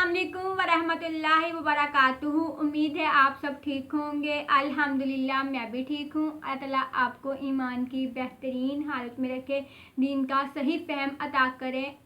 अस्सलामुअलैकुम वरहमतुल्लाहि वबरकातुहू। उम्मीद है आप सब ठीक होंगे। अल्हम्दुलिल्लाह मैं भी ठीक हूँ। अल्लाह ताला आपको ईमान की बेहतरीन हालत में रखे, दीन का सही फहम अता करें।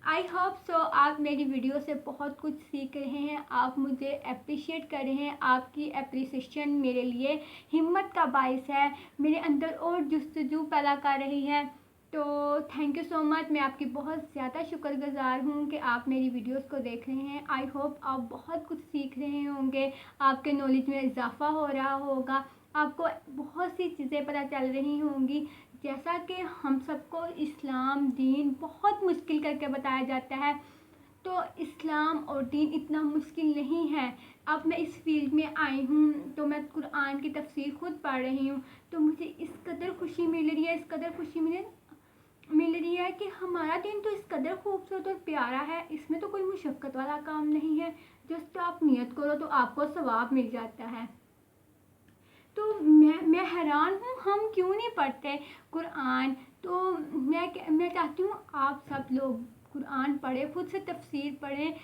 आई होप सो आप मेरी वीडियो से बहुत कुछ सीख रहे हैं, आप मुझे अप्रिशिएट कर रहे हैं। आपकी अप्रिसिएशन मेरे लिए हिम्मत का बाइस है, मेरे अंदर और जुस्तजू पैदा कर रही है। तो थैंक यू सो मच। मैं आपकी बहुत ज़्यादा शुक्रगुजार हूँ कि आप मेरी वीडियोस को देख रहे हैं। आई होप आप बहुत कुछ सीख रहे होंगे, आपके नॉलेज में इजाफा हो रहा होगा, आपको बहुत सी चीज़ें पता चल रही होंगी। जैसा कि हम सबको इस्लाम दीन बहुत मुश्किल करके बताया जाता है, तो इस्लाम और दीन इतना मुश्किल नहीं है। अब मैं इस फील्ड में आई हूँ तो मैं कुरान की तफसीर खुद पढ़ रही हूँ, तो मुझे इस कदर खुशी मिल रही है, इस कदर खुशी मिल रही है कि हमारा दीन तो इस कदर खूबसूरत और प्यारा है। इसमें तो कोई मुशक्क़त वाला काम नहीं है, जस्ट आप नियत करो तो आपको सवाब मिल जाता है। तो मैं हैरान हूँ हम क्यों नहीं पढ़ते कुरान। तो मैं चाहती हूँ आप सब लोग कुरान पढ़ें, खुद से तफसीर पढ़ें।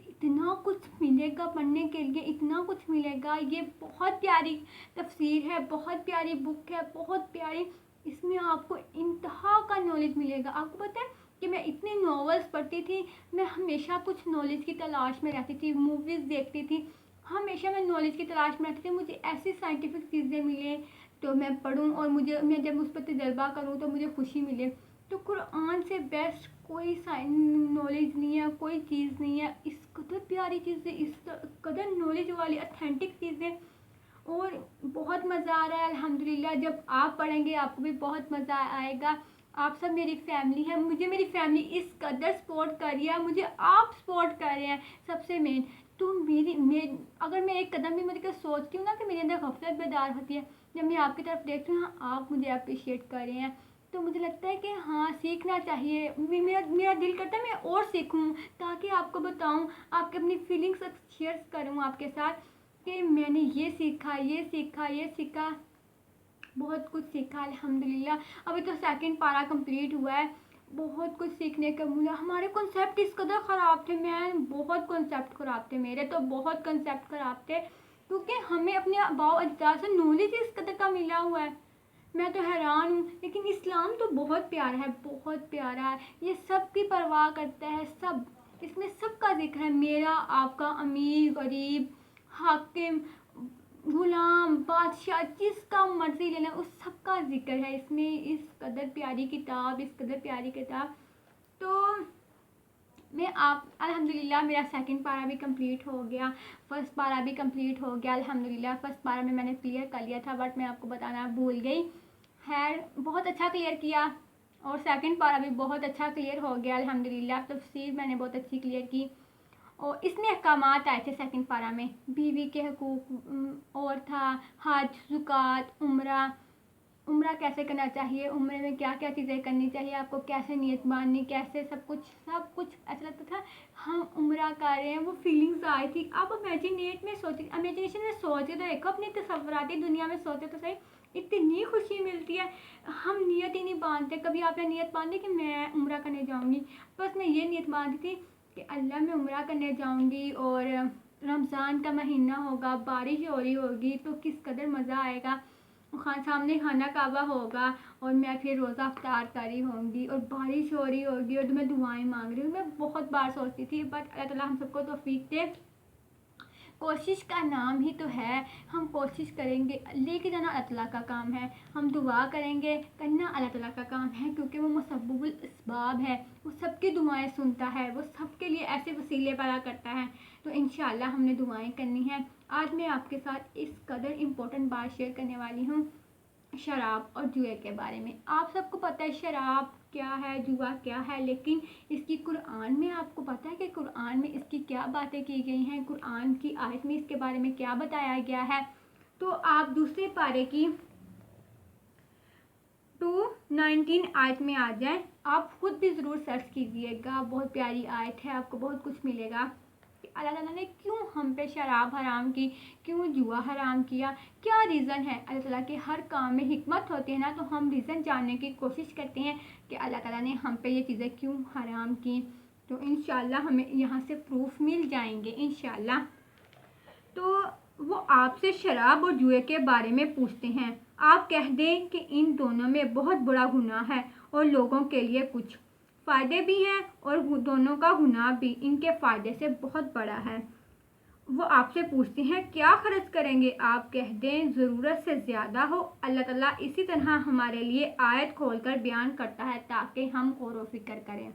इतना कुछ मिलेगा पढ़ने के लिए, इतना कुछ मिलेगा। ये बहुत प्यारी तफसीर है, बहुत प्यारी बुक है, बहुत प्यारी। इसमें आपको इंतहा का नॉलेज मिलेगा। आपको पता है कि मैं इतने नॉवेल्स पढ़ती थी, मैं हमेशा कुछ नॉलेज की तलाश में रहती थी, मूवीज़ देखती थी, हमेशा मैं नॉलेज की तलाश में रहती थी। मुझे ऐसी साइंटिफिक चीज़ें मिले तो मैं पढ़ूँ और मैं जब उस पर तजर्बा करूँ तो मुझे खुशी मिले। तो कुरान से बेस्ट कोई नॉलेज नहीं है, कोई चीज़ नहीं है। इस कदर प्यारी चीज़ें, इस कदर नॉलेज वाली ऑथेंटिक चीज़ें, और बहुत मज़ा आ रहा है अल्हम्दुलिल्लाह। जब आप पढ़ेंगे आपको भी बहुत मज़ा आएगा। आप सब मेरी फैमिली है, मुझे मेरी फैमिली इस कदर सपोर्ट कर रही है, मुझे आप सपोर्ट कर रहे हैं सबसे मेन। तो अगर मैं एक कदम भी मतलब सोचती हूँ ना कि मेरे अंदर गफलत बेदार होती है, जब मैं आपकी तरफ देखती हूँ हाँ आप मुझे अप्रिशिएट कर रहे हैं, तो मुझे लगता है कि हाँ सीखना चाहिए। मेरा दिल करता है मैं और सीखूँ, ताकि आपको बताऊँ, आपके अपनी फीलिंग्स शेयर करूँ आपके साथ कि मैंने ये सीखा, ये सीखा, ये सीखा, बहुत कुछ सीखा अल्हम्दुलिल्लाह। अभी तो सेकंड पारा कंप्लीट हुआ है, बहुत कुछ सीखने को मिला। हमारे कॉन्सेप्ट इस कदर ख़राब थे, मैं बहुत कॉन्सेप्ट ख़राब थे, मेरे तो बहुत कॉन्सेप्ट ख़राब थे, क्योंकि हमें अपने आबाओ अजदाद से नॉलेज इस कदर का मिला हुआ है। मैं तो हैरान हूँ। लेकिन इस्लाम तो बहुत प्यारा है, बहुत प्यारा है। ये सब की परवाह करता है, सब, इसमें सबका जिक्र है, मेरा, आपका, अमीर, गरीब, हाकिम, गुलाम, बादशाह, जिसका मर्जी लेना उस सबका जिक्र है इसमें। इस कदर प्यारी किताब, इस कदर प्यारी किताब। तो मैं आप अल्हम्दुलिल्लाह मेरा सेकंड पारा भी कंप्लीट हो गया, फर्स्ट पारा भी कंप्लीट हो गया अल्हम्दुलिल्लाह। फर्स्ट पारा में मैंने क्लियर कर लिया था, बट मैं आपको बताना भूल गई। खैर बहुत अच्छा क्लियर किया, और सेकंड पारा भी बहुत अच्छा क्लियर हो गया अल्हम्दुलिल्लाह। तफसीर मैंने बहुत अच्छी क्लियर की, और इसमें अहकामात आए थे सेकंड पारा में, बीवी के हकूक़, और था हज, ज़कात, उम्रा कैसे करना चाहिए, उम्रे में क्या क्या चीज़ें करनी चाहिए, आपको कैसे नियत बांधनी, कैसे सब कुछ ऐसा लगता था हम उम्रा कर रहे हैं। वो फीलिंग्स आई थी। आप इमेजिनेशन में सोचे तो देखो, अपनी तसव्वुराती दुनिया में सोचे तो सही, इतनी खुशी मिलती है। हम नियत ही नहीं बांधते। कभी आपने नियत बांधी कि मैं उम्रा करने जाऊँगी? बस मैं ये नियत बांधी थी कि अल्लाह मैं उम्रा करने जाऊँगी, और रमज़ान का महीना होगा, बारिश हो रही होगी तो किस कदर मज़ा आएगा, सामने खाना काबा होगा, और मैं फिर रोज़ा अफ्तार कर रही होंगी, और बारिश हो रही होगी, और मैं दुआएं मांग रही हूँ। मैं बहुत बार सोचती थी, बट अल्लाह ताला हम सबको तौफीक दे। कोशिश का नाम ही तो है, हम कोशिश करेंगे, लेके जाना अल्लाह ताला का काम है। हम दुआ करेंगे, करना अल्लाह ताला का काम है, क्योंकि वो मुसब्बिबुल असबाब है, वो सबकी दुआएं सुनता है, वो सबके लिए ऐसे वसीले पैदा करता है। तो इंशाअल्लाह हमने दुआएं करनी है। आज मैं आपके साथ इस कदर इम्पोर्टेंट बात शेयर करने वाली हूँ, शराब और जुए के बारे में। आप सबको पता है शराब क्या है, जुआ क्या है, लेकिन इसकी कुरान में आपको पता है कि कुरान में इसकी क्या बातें की गई हैं, कुरान की आयत में इसके बारे में क्या बताया गया है। तो आप दूसरे पारे की 219 आयत में आ जाए, आप खुद भी ज़रूर सर्च कीजिएगा, बहुत प्यारी आयत है, आपको बहुत कुछ मिलेगा कि अल्लाह ताला ने क्यों हम पे शराब हराम की, क्यों जुआ हराम किया, क्या रीज़न है। अल्लाह ताला के हर काम में हिकमत होती है ना, तो हम रीज़न जानने की कोशिश करते हैं कि अल्लाह ताला ने हम पे ये चीज़ें क्यों हराम की, तो इंशाल्लाह हमें यहाँ से प्रूफ मिल जाएंगे इंशाल्लाह। तो वो आपसे शराब और जुए के बारे में पूछते हैं। आप कह दें कि इन दोनों में बहुत बड़ा गुनाह है और लोगों के लिए कुछ फ़ायदे भी हैं, और दोनों का गुनाह भी इनके फ़ायदे से बहुत बड़ा है। वो आपसे पूछते हैं क्या खर्च करेंगे। आप कह दें ज़रूरत से ज़्यादा हो। अल्लाह ताला इसी तरह हमारे लिए आयत खोलकर बयान करता है ताकि हम गौर व फिक्र करें।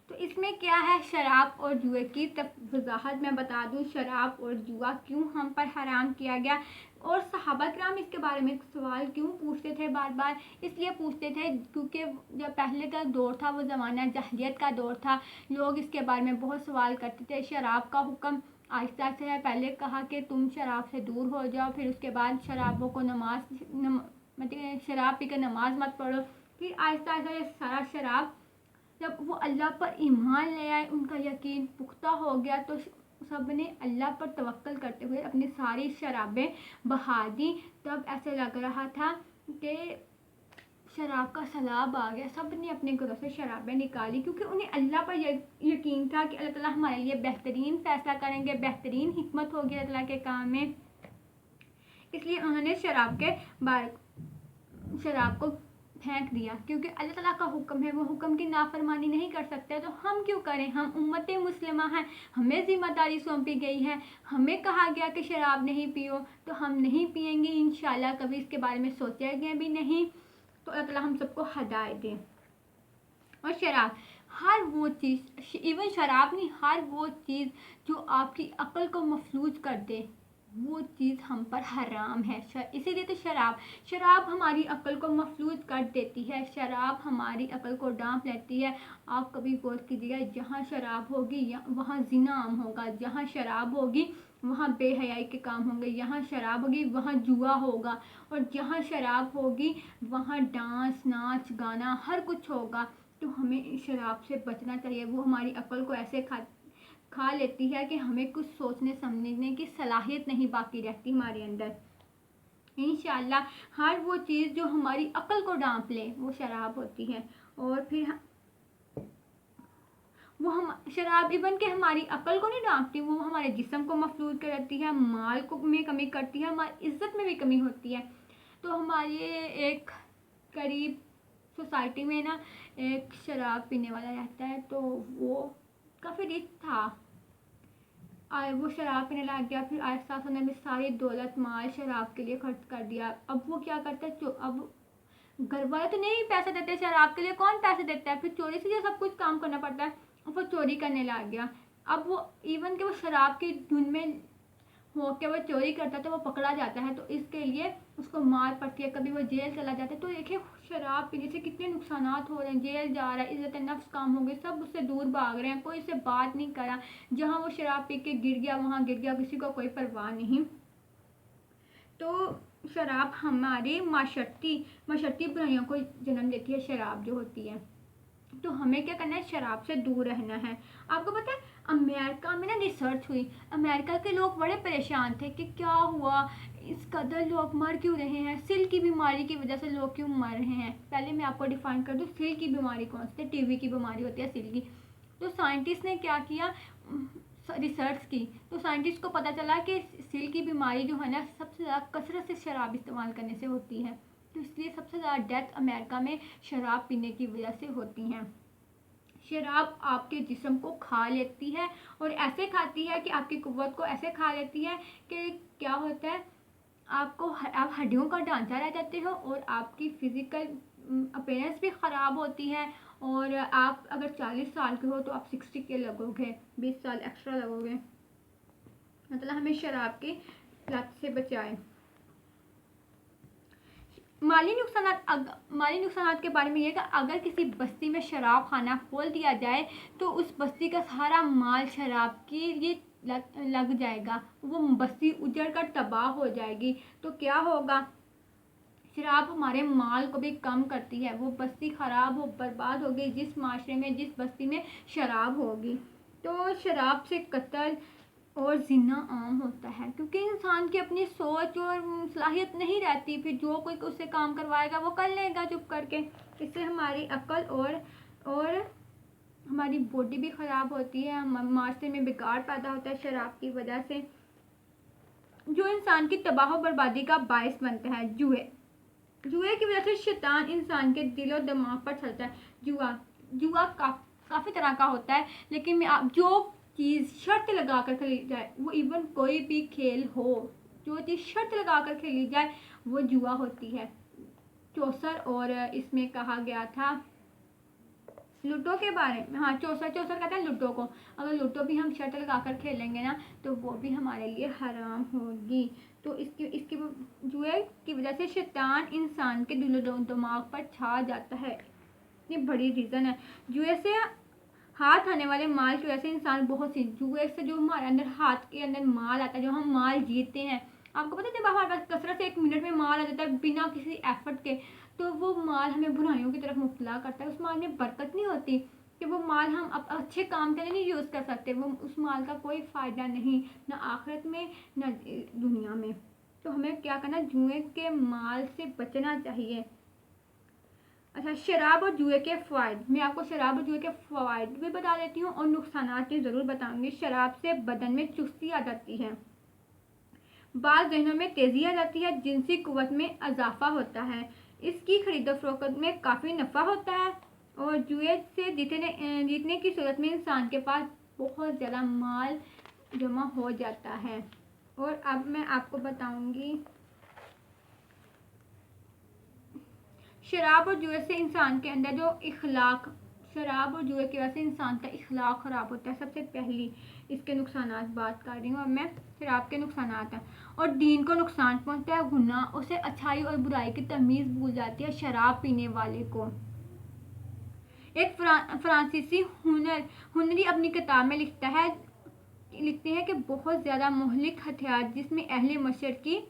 तो इसमें क्या है, शराब और जुए की वजाहत मैं बता दूं। शराब और जुआ क्यों हम पर हराम किया गया, और सहाबा किराम इसके बारे में सवाल क्यों पूछते थे बार बार। इसलिए पूछते थे क्योंकि जब पहले का दौर था वो ज़माना जहलियत का दौर था, लोग इसके बारे में बहुत सवाल करते थे। शराब का हुक्म आहिस्ता आहिस्ता पहले कहा कि तुम शराब से दूर हो जाओ, फिर उसके बाद शराबों को मतलब शराब पीकर नमाज मत पढ़ो। फिर आहिस्ता आहिस्ता ये सारा शराब, जब वो अल्लाह पर ईमान ले आए, उनका यकीन पुख्ता हो गया, तो सब ने अल्लाह पर तवक्कल करते हुए अपनी सारी शराबें बहा दी। तब ऐसे लग रहा था कि शराब का सैलाब आ गया। सब ने अपने घरों से शराबें निकाली क्योंकि उन्हें अल्लाह पर यकीन था कि अल्लाह ताला हमारे लिए बेहतरीन फ़ैसला करेंगे, बेहतरीन हिकमत होगी अल्लाह ताला के काम में। इसलिए उन्होंने शराब को फेंक दिया, क्योंकि अल्लाह ताला का हुक्म है, वो हुक्म की नाफरमानी नहीं कर सकते। तो हम क्यों करें, हम उम्मत मुस्लिमा हैं, हमें ज़िम्मेदारी सौंपी गई है, हमें कहा गया कि शराब नहीं पियो, तो हम नहीं पियेंगे इंशाल्लाह। कभी इसके बारे में सोचेंगे भी नहीं। तो अल्लाह ताला हम सबको हिदायत दें। और शराब, हर वो चीज़, इवन शराब नहीं, हर वो चीज़ जो आपकी अक्ल को मफलूज कर दे, वो चीज़ हम पर हराम है। इसीलिए तो शराब हमारी अक्ल को मफलूज कर देती है, शराब हमारी अक्ल को डांप लेती है। आप कभी गौर कीजिएगा, जहाँ शराब होगी वहाँ जिना आम होगा, जहाँ शराब होगी वहाँ बेहयाई के काम होंगे, यहाँ शराब होगी वहाँ जुआ होगा, और जहाँ शराब होगी वहाँ डांस नाच गाना हर कुछ होगा। तो हमें शराब से बचना चाहिए। वो हमारी अक्ल को ऐसे खा लेती है कि हमें कुछ सोचने समझने की सलाहियत नहीं बाकी रहती हमारे अंदर। इंशाल्लाह हर वो चीज़ जो हमारी अक्ल को डांप ले वो शराब होती है। और फिर वो हम शराब इवन के हमारी अक्ल को नहीं डांपती, वो हमारे जिस्म को मफलूज कर देती है, माल को में कमी करती है, हमारी इज्जत में भी कमी होती है। तो हमारे एक करीब सोसाइटी में ना एक शराब पीने वाला रहता है, तो वो काफ़ी रिच था। वो शराब पीने लग गया, फिर आहिस्ता आहिस्ता उसने सारी दौलत माल शराब के लिए खर्च कर दिया। अब वो क्या करता है, अब घर वाले तो नहीं पैसे देते शराब के लिए, कौन पैसे देता है, फिर चोरी से सब कुछ काम करना पड़ता है। वो चोरी करने लग गया। अब वो इवन के वो शराब की धुन में हो के वो चोरी करता है, तो वो पकड़ा जाता है, तो इसके लिए उसको मार पड़ती है, कभी वो जेल चला जाता है। तो देखिए शराब पीने से कितने नुकसानात हो रहे हैं, जेल जा रहा है, इज्जत नफ्स काम हो गई, सब उससे दूर भाग रहे हैं, कोई इससे बात नहीं करा। जहाँ वो शराब पी के गिर गया वहाँ गिर गया, किसी को कोई परवाह नहीं। तो शराब हमारी माशरती बुराइयों को जन्म देती है, शराब जो होती है। तो हमें क्या करना है, शराब से दूर रहना है। आपको पता है अमेरिका में ना रिसर्च हुई, अमेरिका के लोग बड़े परेशान थे कि क्या हुआ, इस कदर लोग मर क्यों रहे हैं, सिल की बीमारी की वजह से लोग क्यों मर रहे हैं। पहले मैं आपको डिफाइन कर दूँ सिल की बीमारी कौन सी है। टीबी की बीमारी होती है सिल की। तो साइंटिस्ट ने क्या किया, रिसर्च की, तो साइंटिस्ट को पता चला कि सिल की बीमारी जो है ना सबसे ज़्यादा कसरत से शराब इस्तेमाल करने से होती है। तो इसलिए सबसे ज़्यादा डेथ अमेरिका में शराब पीने की वजह से होती हैं। शराब आपके जिस्म को खा लेती है, और ऐसे खाती है कि आपकी कुव्वत को ऐसे खा लेती है कि क्या होता है, आप हड्डियों का ढांचा रह जाते हो, और आपकी फिज़िकल अपीयरेंस भी ख़राब होती है। और आप अगर 40 साल के हो तो आप 60 के लगोगे, 20 साल एक्स्ट्रा लगोगे। मतलब हमें शराब की लत से बचाए। माली नुकसानात के बारे में ये कि अगर किसी बस्ती में शराब खाना खोल दिया जाए तो उस बस्ती का सारा माल शराब की ये लग जाएगा, वो बस्ती उजड़ कर तबाह हो जाएगी। तो क्या होगा, शराब हमारे माल को भी कम करती है, वो बस्ती ख़राब हो बर्बाद होगी जिस माशरे में जिस बस्ती में शराब होगी। तो शराब से कत्ल और जिना आम होता है, क्योंकि इंसान की अपनी सोच और सलाहियत नहीं रहती, फिर जो कोई उससे काम करवाएगा वो कर लेगा चुप करके। इससे हमारी अक्ल और हमारी बॉडी भी ख़राब होती है, माशरे में बिगाड़ पैदा होता है शराब की वजह से, जो इंसान की तबाह और बर्बादी का बायस बनता है। जुए की वजह से शैतान इंसान के दिल और दिमाग पर चलता है। जुआ काफ़ी तरह का होता है, लेकिन मैं आप जो चीज़ शर्त लगा कर खेली जाए, वो इवन कोई भी खेल हो, जो चीज़ शर्त लगा कर खेली जाए वो जुआ होती है। चौसर और इसमें कहा गया था लूडो के बारे में, हाँ चौसर कहते हैं लूडो को। अगर लूडो भी हम शर्त लगा कर खेलेंगे ना तो वो भी हमारे लिए हराम होगी। तो इसकी जुए की वजह से शैतान इंसान के दिल दिमाग पर छा जाता है। ये बड़ी रीज़न है। जुए से हाथ आने वाले माल की वजह से इंसान बहुत सी, जुए से जो हमारे अंदर हाथ के अंदर माल आता है, जो हम माल जीतते हैं, आपको पता है जब हमारे पास कसरत से 1 मिनट में माल आ जाता है बिना किसी एफर्ट के, तो वो माल हमें बुराइयों की तरफ मुब्तला करता है। उस माल में बरकत नहीं होती कि वो माल हम अब अच्छे काम के लिए नहीं यूज़ कर सकते, वो उस माल का कोई फ़ायदा नहीं, ना आखिरत में ना दुनिया में। तो हमें क्या करना, जुए के माल से बचना चाहिए। अच्छा, शराब और जुए के फ़ायदे, मैं आपको शराब और जुए के फ़ायदे भी बता देती हूँ और नुकसान भी ज़रूर बताऊँगी। शराब से बदन में चुस्ती आ जाती है, बाल जहनों में तेज़ी आ जाती है, जिनसी कुव्वत में इजाफा होता है, इसकी खरीदो फरोख्त में काफ़ी नफ़ा होता है, और जुए से जीतने की सूरत में इंसान के पास बहुत ज़्यादा माल जमा हो जाता है। और अब मैं आपको बताऊँगी शराब और जुए से इंसान के अंदर जो इखलाक, शराब और जुए की वजह से इंसान का इखलाक ख़राब होता है। सबसे पहली इसके नुकसानात बात कर रही हूँ अब मैं, शराब के नुकसानात हैं। और दीन को नुकसान पहुँचता है, गुनाह, उसे अच्छाई और बुराई की तमीज़ भूल जाती है शराब पीने वाले को। एक फ्रांसीसी हुनरी अपनी किताब में लिखते हैं कि बहुत ज़्यादा मुहलिक हथियार जिसमें अहले मशरक़ की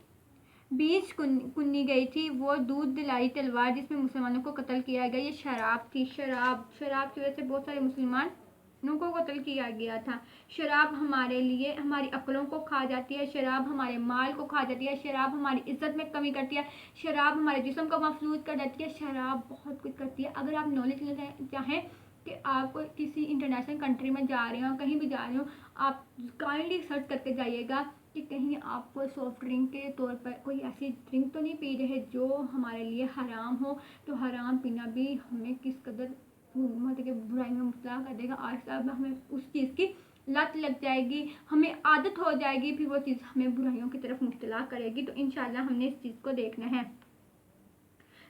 बीच कुन्नी गई थी, वो दूध दिलाई तलवार जिसमें मुसलमानों को कत्ल किया गया, ये शराब थी। शराब की वजह से बहुत सारे मुसलमानों को कत्ल किया गया था। शराब हमारे लिए हमारी अक्लों को खा जाती है, शराब हमारे माल को खा जाती है, शराब हमारी इज्जत में कमी करती है, शराब हमारे जिस्म को मफलूज कर देती है, शराब बहुत कुछ करती है। अगर आप नॉलेज लेना चाहें कि आप किसी इंटरनेशनल कंट्री में जा रहे हो, कहीं भी जा रहे हो, आप काइंडली सर्च करके जाइएगा कि कहीं आप सॉफ्ट ड्रिंक के तौर पर कोई ऐसी ड्रिंक तो नहीं पी रहे जो हमारे लिए हराम हो। तो हराम पीना भी हमें किस कदर मतलब कि बुराई में मुब्तला कर देगा। आहिस्ता हमें उस चीज़ की लत लग जाएगी, हमें आदत हो जाएगी, फिर वो चीज़ हमें बुराइयों की तरफ मुब्तला करेगी। तो इंशाल्लाह हमने इस चीज़ को देखना है।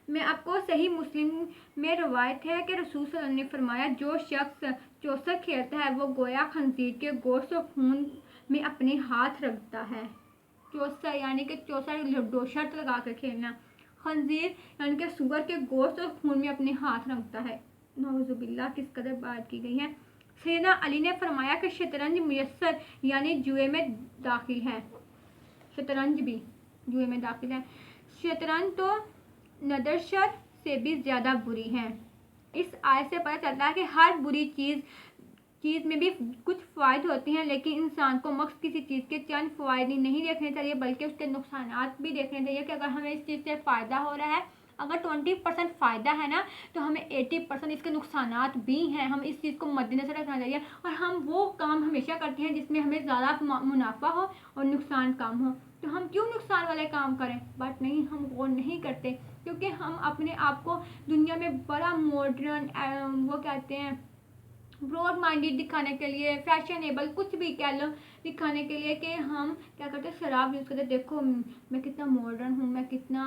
मैं आपको सही मुस्लिम में रवायत है कि रसूल सल्लल्लाहु अलैहि वसल्लम ने फरमाया, जो शख्स चौसर खेलता है वो गोया खंजीर के गोश्त और खून में अपने हाथ रखता है। चौसर यानी कि चौसर लूडो शर्त लगा कर खेलना, खंजीर यानी कि सुअर के गोश्त और खून में अपने हाथ रखता है। नौजुबिल्लाह, किस कदर बात की गई है। सैयदना अली ने फरमाया कि शतरंज मुयस्सर यानी जुए में दाखिल है, शतरंज भी जुए में दाखिल है। शतरंज तो नदरशत से भी ज़्यादा बुरी है। इस आयत से पता चलता है कि हर बुरी चीज़ में भी कुछ फ़ायदे होते हैं, लेकिन इंसान को मख्स किसी चीज़ के चंद फ़ायदे नहीं देखने चाहिए, बल्कि उसके नुकसानात भी देखने चाहिए कि अगर हमें इस चीज़ से फ़ायदा हो रहा है, अगर 20% फ़ायदा है ना, तो हमें 80% इसके नुकसानात भी हैं। हम इस चीज़ को मद्देनज़र रखना चाहिए, और हम वो काम हमेशा करते हैं जिसमें हमें ज़्यादा मुनाफा हो और नुकसान कम हो। तो हम क्यों नुकसान वाले काम करें, बट नहीं, हम वो नहीं करते, क्योंकि हम अपने आप को दुनिया में बड़ा मॉडर्न, वो कहते हैं ब्रॉड माइंडेड दिखाने के लिए, फैशनेबल कुछ भी कह लो, दिखाने के लिए कि हम क्या करते हैं, शराब यूज़ करते हैं। देखो मैं कितना मॉडर्न हूँ, मैं कितना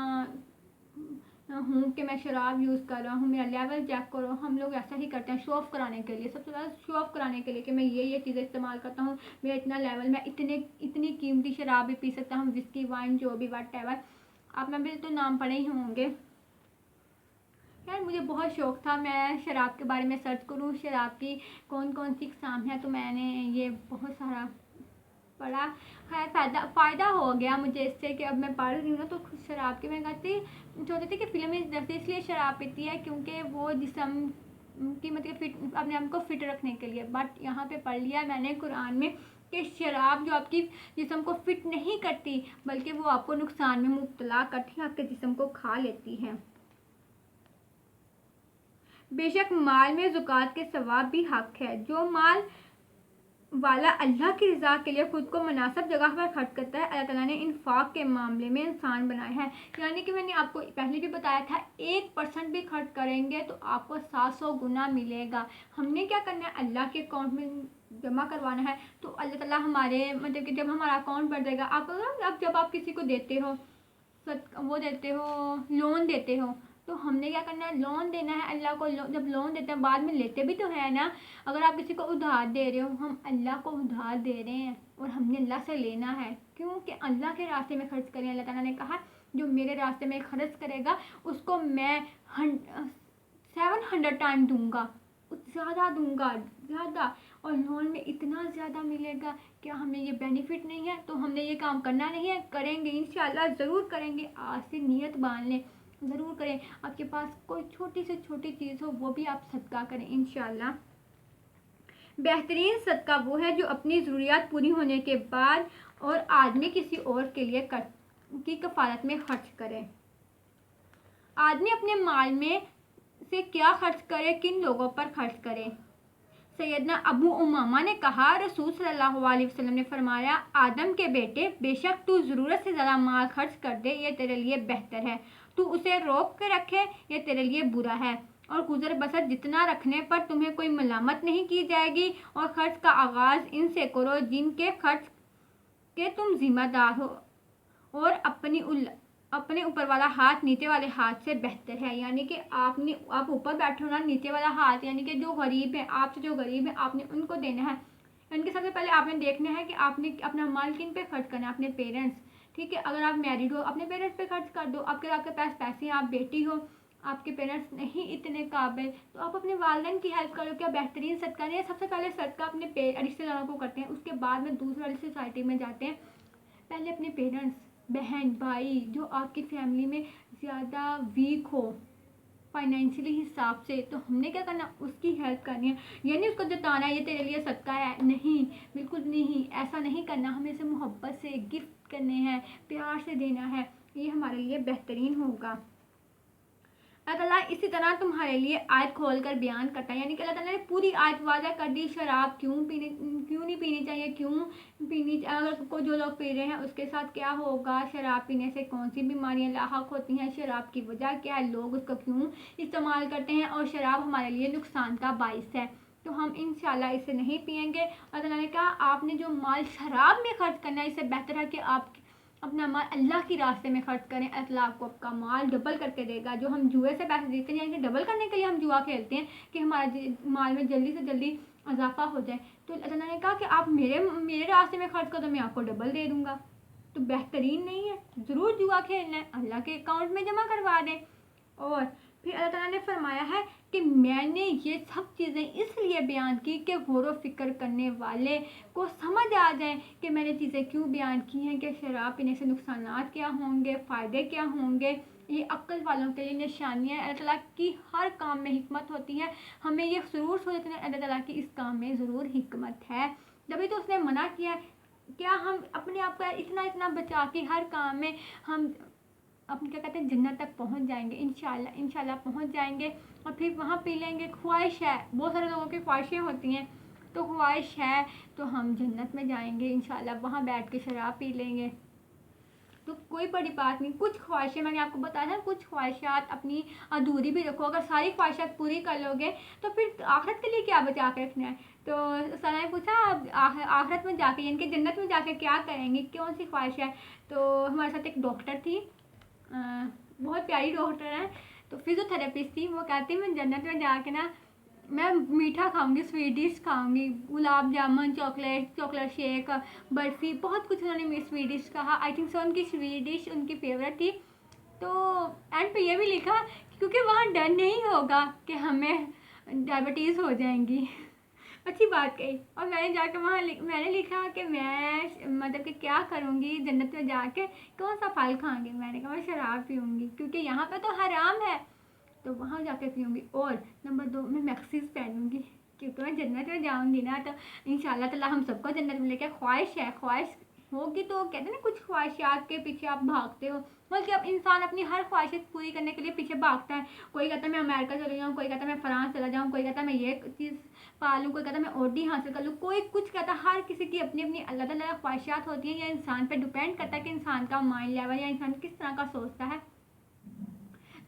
हूँ कि मैं शराब यूज़ कर रहा हूँ, मेरा लेवल चेक करो। हम लोग ऐसा ही करते हैं शो ऑफ कराने के लिए, सबसे ज़्यादा शो ऑफ कराने के लिए कि मैं ये चीज़ें इस्तेमाल करता हूँ, मेरा इतना लेवल, मैं इतनी कीमती शराब भी पी सकता हूँ, विस्की वाइन जो भी व्हाटएवर, आप में भी तो नाम पड़े ही होंगे। यार मुझे बहुत शौक़ था मैं शराब के बारे में सर्च करूँ, शराब की कौन कौन सी इकसाम है, तो मैंने ये बहुत सारा पढ़ा। खैर फ़ायदा हो गया मुझे इससे कि अब मैं पढ़ रही हूँ ना, तो शराब की मैं सोचती थी कि फिल्म इसलिए शराब पीती है क्योंकि वो जिस्म की मतलब फिट, अपने आप को फिट रखने के लिए, बट यहाँ पे पढ़ लिया मैंने कुरान में कि शराब जो आपकी जिस्म को फिट नहीं करती, बल्कि वो आपको नुकसान में मुब्तला करती है, आपके जिस्म को खा लेती है। बेशक माल में ज़कात के सवाब भी हक है। जो माल वाला अल्लाह की रज़ा के लिए ख़ुद को मुनासिब जगह पर खर्च करता है, अल्लाह ताला ने इन्फाक के मामले में इंसान बनाया है। यानी कि मैंने आपको पहले भी बताया था 1% भी खर्च करेंगे तो आपको 700 गुना मिलेगा। हमने क्या करना है, अल्लाह के अकाउंट में जमा करवाना है। तो अल्लाह ताला हमारे मतलब कि जब हमारा अकाउंट बढ़ जाएगा, आप जब आप किसी को देते हो, वो देते हो, लोन देते हो, तो हमने क्या करना है, लोन देना है अल्लाह को। जब लोन देते हैं बाद में लेते भी तो है ना। अगर आप किसी को उधार दे रहे हो, हम अल्लाह को उधार दे रहे हैं और हमने अल्लाह से लेना है, क्योंकि अल्लाह के रास्ते में खर्च करें। अल्लाह ताला ने कहा जो मेरे रास्ते में खर्च करेगा उसको मैं 700 टाइम दूंगा, ज़्यादा दूंगा, ज़्यादा। और लोन में इतना ज़्यादा मिलेगा, क्या हमें ये बेनिफिट नहीं है? तो हमने ये काम करना नहीं है, करेंगे इंशाल्लाह, ज़रूर करेंगे। आज से नियत बांध लें, ज़रूर करें। आपके पास कोई छोटी से छोटी चीज़ हो वो भी आप सदका करें इंशाल्लाह। बेहतरीन सदका वो है जो अपनी ज़रूरियात पूरी होने के बाद और आदमी किसी और के लिए की कफ़ालत में खर्च करे। आदमी अपने माल में से क्या खर्च करे, किन लोगों पर खर्च करे। सैयदना अबू उमामा ने कहा, रसूल सल्लल्लाहु अलैहि वसल्लम ने फरमाया, आदम के बेटे, बेशक तू ज़रूरत से ज़्यादा माल खर्च कर दे, ये तेरे लिए बेहतर है। तू उसे रोक के रखे, ये तेरे लिए बुरा है। और गुजर बसर जितना रखने पर तुम्हें कोई मलामत नहीं की जाएगी। और खर्च का आगाज़ इनसे करो जिनके खर्च के तुम जिम्मेदार हो, और अपने ऊपर वाला हाथ नीचे वाले हाथ से बेहतर है। यानी कि आप ऊपर बैठे हो ना, नीचे वाला हाथ यानी कि जो गरीब है, आपसे जो गरीब है, आपने उनको देना है। यानी कि सबसे पहले आपने देखना है कि आपने अपना माल किन पे खर्च करना है, अपने पेरेंट्स। ठीक है, अगर आप मैरिड हो अपने पेरेंट्स पे खर्च कर दो। आपके पास पैसे हैं, आप बेटी हो, आपके पेरेंट्स नहीं इतने काबिल, तो आप अपने वालिदैन की हेल्प करो। क्या बेहतरीन सदका नहीं है? सबसे पहले सदका अपने रिश्तेदारों को करते हैं, उसके बाद में दूसरी वाली सोसाइटी में जाते हैं। पहले अपने पेरेंट्स, बहन, भाई, जो आपकी फैमिली में ज़्यादा वीक हो फाइनेंशियली हिसाब से, तो हमने क्या करना, उसकी हेल्प करनी है। यानी उसको जताना है ये तेरे लिए सदका है, नहीं, बिल्कुल नहीं, ऐसा नहीं करना। हमें इसे मोहब्बत से गिफ्ट करने हैं, प्यार से देना है, ये हमारे लिए बेहतरीन होगा। अल्लाह ताला इसी तरह तुम्हारे लिए आयत खोल कर बयान करता है। यानी कि अल्लाह ताला ने पूरी आयत वाज़ा कर दी, शराब क्यों नहीं पीनी चाहिए, अगर कोई जो लोग पी रहे हैं उसके साथ क्या होगा, शराब पीने से कौन सी बीमारियां लाहक होती हैं, शराब की वजह क्या है, लोग उसको क्यों इस्तेमाल करते हैं, और शराब हमारे लिए नुकसान का बाइस है। तो हम इंशाल्लाह इसे नहीं पियेंगे। और अल्लाह ने कहा आपने जो माल शराब में खर्च करना है, इससे बेहतर है कि आप अपना माल अल्लाह की रास्ते में खर्च करें। अल्लाह आपको आपका माल डबल करके देगा। जो हम जुए से पैसे जीतते हैं, यानी डबल करने के लिए हम जुआ खेलते हैं कि हमारा माल में जल्दी से जल्दी इजाफा हो जाए। तो अल्लाह ने कहा कि आप मेरे रास्ते में खर्च करो, मैं आपको डबल दे दूंगा। तो बेहतरीन नहीं है? ज़रूर जुआ खेलना है, अल्लाह के अकाउंट में जमा करवा दें। और फिर अल्लाह ताला ने फरमाया है कि मैंने ये सब चीज़ें इसलिए बयान की कि गौर व फिक्र करने वाले को समझ आ जाए कि मैंने चीज़ें क्यों बयान की हैं, कि शराब पीने से नुकसानात क्या होंगे, फ़ायदे क्या होंगे। ये अक्ल वालों के लिए निशानियाँ हैं। अल्लाह ताला की हर काम में हिकमत होती है। हमें ये ज़रूर सोचना है अल्लाह ताला की इस काम में ज़रूर हिकमत है, तभी तो उसने मना किया। क्या हम अपने आप को इतना बचा के हर काम में हम अपने क्या कहते हैं जन्नत तक पहुंच जाएंगे? इंशाल्लाह पहुंच जाएंगे। और फिर वहाँ पी लेंगे। ख्वाहिश है, बहुत सारे लोगों की ख्वाहिशें होती हैं, तो ख्वाहिश है तो हम जन्नत में जाएंगे इंशाल्लाह, वहाँ बैठ के शराब पी लेंगे। तो कोई बड़ी बात नहीं। कुछ ख्वाहिशें मैंने आपको बताया था, कुछ ख्वाहिशात अपनी अधूरी भी रखो। अगर सारी ख्वाहिशात पूरी कर लोगे तो फिर आखिरत के लिए क्या बचा के रखना है। तो सना ने पूछा आखिरत में जाके यानी कि जन्नत में जाके क्या करेंगे, कौन सी ख्वाहिश है। तो हमारे साथ एक डॉक्टर थी, बहुत प्यारी डॉक्टर है, तो फिजियोथेरेपिस्ट थी। वो कहती मैं जन्नत में जाके ना मैं मीठा खाऊंगी, स्वीट डिश खाऊंगी, गुलाब जामुन, चॉकलेट शेक, बर्फ़ी, बहुत कुछ उन्होंने स्वीट डिश कहा। आई थिंक सो उनकी स्वीट डिश उनकी फेवरेट थी। तो एंड पे ये भी लिखा क्योंकि वहाँ डर नहीं होगा कि हमें डायबिटीज़ हो जाएंगी। अच्छी बात कही। और मैंने जाकर वहाँ मैंने लिखा कि मैं मतलब कि क्या करूँगी जन्नत में जाके, कौन सा फल खाऊंगी। मैंने कहा मैं शराब पीऊँगी क्योंकि यहाँ पे तो हराम है, तो वहाँ जाके पीऊँगी। और नंबर 2 मैं मैक्सीज पहनूँगी क्योंकि मैं जन्नत में जाऊँगी ना, तो इंशाल्लाह ताला हम सबको जन्नत में लेके ख्वाहिश है, ख्वाहिश होगी तो कहते हैं ना कुछ ख्वाहिशात के पीछे आप भागते हो, बल्कि अब इंसान अपनी हर ख्वाहिश पूरी करने के लिए पीछे भागता है। कोई कहता है मैं अमेरिका चले जाऊँ, कोई कहता है मैं फ्रांस चला जाऊँ, कोई कहता है मैं ये चीज़ पालूँ, कोई कहता है मैं ओडी हासिल कर लूँ, कोई कुछ कहता है। हर किसी की अपनी अपनी अलग अलग ख्वाहिशात होती हैं। यह इंसान पर डिपेंड करता है कि इंसान का माइंड लेवल या इंसान किस तरह का सोचता है।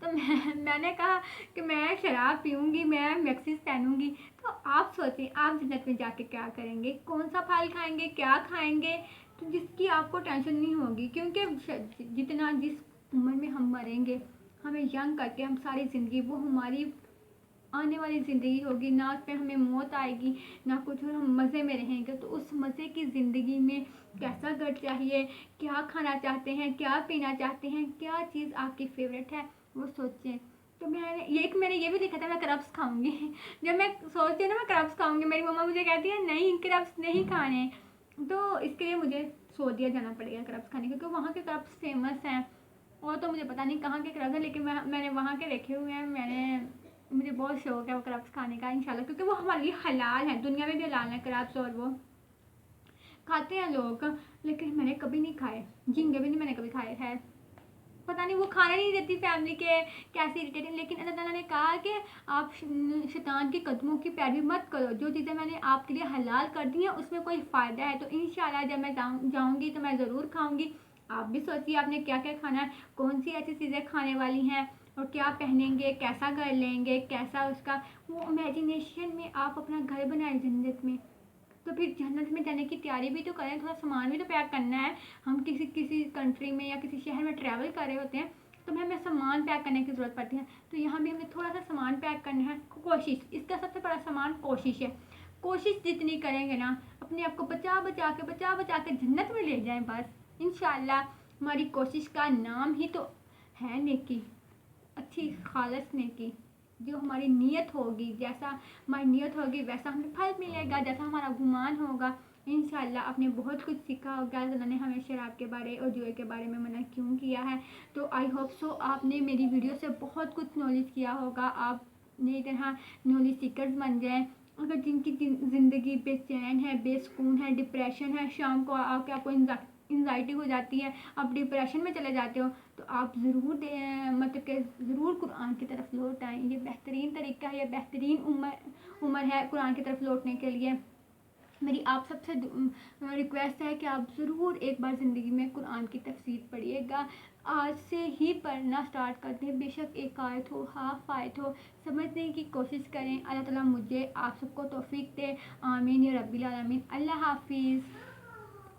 तो मैंने कहा कि मैं शराब पीऊँगी, मैं मैक्सीज पहनूँगी। तो आप सोचें आप जन्नत में जाके क्या करेंगे, कौन सा फल खाएंगे, क्या खाएंगे, तो जिसकी आपको टेंशन नहीं होगी। क्योंकि जिस उम्र में हम मरेंगे, हमें यंग करके हम सारी ज़िंदगी, वो हमारी आने वाली ज़िंदगी होगी, ना उस पर हमें मौत आएगी ना कुछ, और हम मज़े में रहेंगे। तो उस मज़े की ज़िंदगी में कैसा घर चाहिए, क्या खाना चाहते हैं, क्या पीना चाहते हैं, क्या चीज़ आपकी फेवरेट है, वो सोचें। तो मैंने ये भी देखा था मैं क्रब्स खाऊंगी। जब मैं सोचती हूँ ना मैं क्रब्स खाऊंगी, मेरी मम्मा मुझे कहती है नहीं क्रब्स नहीं खाने, तो इसके लिए मुझे सऊदीया जाना पड़ेगा क्रब्स खाने, क्योंकि वहाँ के क्रब्स फेमस हैं। और तो मुझे पता नहीं कहाँ के क्रब्स हैं, लेकिन मैंने वहाँ के देखे हुए हैं। मुझे बहुत शौक है वो क्रब्स खाने का इंशाल्लाह, क्योंकि वो हमारे लिए हलाल है, दुनिया में भी हलाल है क्रब्स, और वो खाते हैं लोग। लेकिन मैंने कभी नहीं खाए, झींगे भी नहीं मैंने कभी खाए है। पता नहीं वो खाने नहीं देती फैमिली के, कैसे इरिटेटिंग। लेकिन अल्लाह ताला ने कहा कि आप शैतान के कदमों की पैरवी मत करो, जो चीज़ें मैंने आपके लिए हलाल कर दी हैं उसमें कोई फ़ायदा है। तो इंशाल्लाह जब मैं जाऊँगी तो मैं ज़रूर खाऊँगी। आप भी सोचिए आपने क्या क्या खाना है, कौन सी ऐसी चीज़ें खाने वाली हैं, और क्या पहनेंगे, कैसा घर लेंगे, कैसा उसका वो इमेजिनेशन में आप अपना घर बनाए जन्नत में। तो फिर जन्नत में जाने की तैयारी भी तो करें, थोड़ा सामान भी तो पैक करना है। हम किसी किसी कंट्री में या किसी शहर में ट्रैवल कर रहे होते हैं, तो हमें सामान पैक करने की ज़रूरत पड़ती है। तो यहाँ भी हमें थोड़ा सा सामान पैक करना है। कोशिश, इसका सबसे बड़ा सामान कोशिश है। कोशिश जितनी करेंगे ना, अपने आप को बचा बचा के जन्नत में ले जाएं बस। इंशाल्लाह हमारी कोशिश का नाम ही तो है नेकी, अच्छी खालिस नेकी। जो हमारी नीयत होगी, जैसा हमारी नीयत होगी वैसा हमें फल मिलेगा, जैसा हमारा गुमान होगा। इंशाल्लाह आपने बहुत कुछ सीखा होगा। अल्लाह ने हमें शराब के बारे और जुए के बारे में मना क्यों किया है। तो आई होप सो आपने मेरी वीडियो से बहुत कुछ नॉलेज किया होगा। आप मेरी तरह नॉलेज सीकर्स बन जाएं। अगर जिनकी ज़िंदगी बेचैन है, बेसुकून है, डिप्रेशन है, शाम को आके आपको एंजाइटी हो जाती है, आप डिप्रेशन में चले जाते हो, तो आप ज़रूर मतलब कि ज़रूर कुरान की तरफ लौट आएँ। ये बेहतरीन तरीका है, ये बेहतरीन उम्र है कुरान की तरफ लौटने के लिए। मेरी आप सबसे रिक्वेस्ट है कि आप ज़रूर एक बार ज़िंदगी में कुरान की तफसीर पढ़िएगा। आज से ही पढ़ना स्टार्ट करते हैं, बेशक एक आयत हो, हाफ आयत हो, समझने की कोशिश करें। अल्लाह ताला मुझे आप सबको तौफीक दे। आमीन या रब्बिल आलमीन। अल्लाह हाफिज़।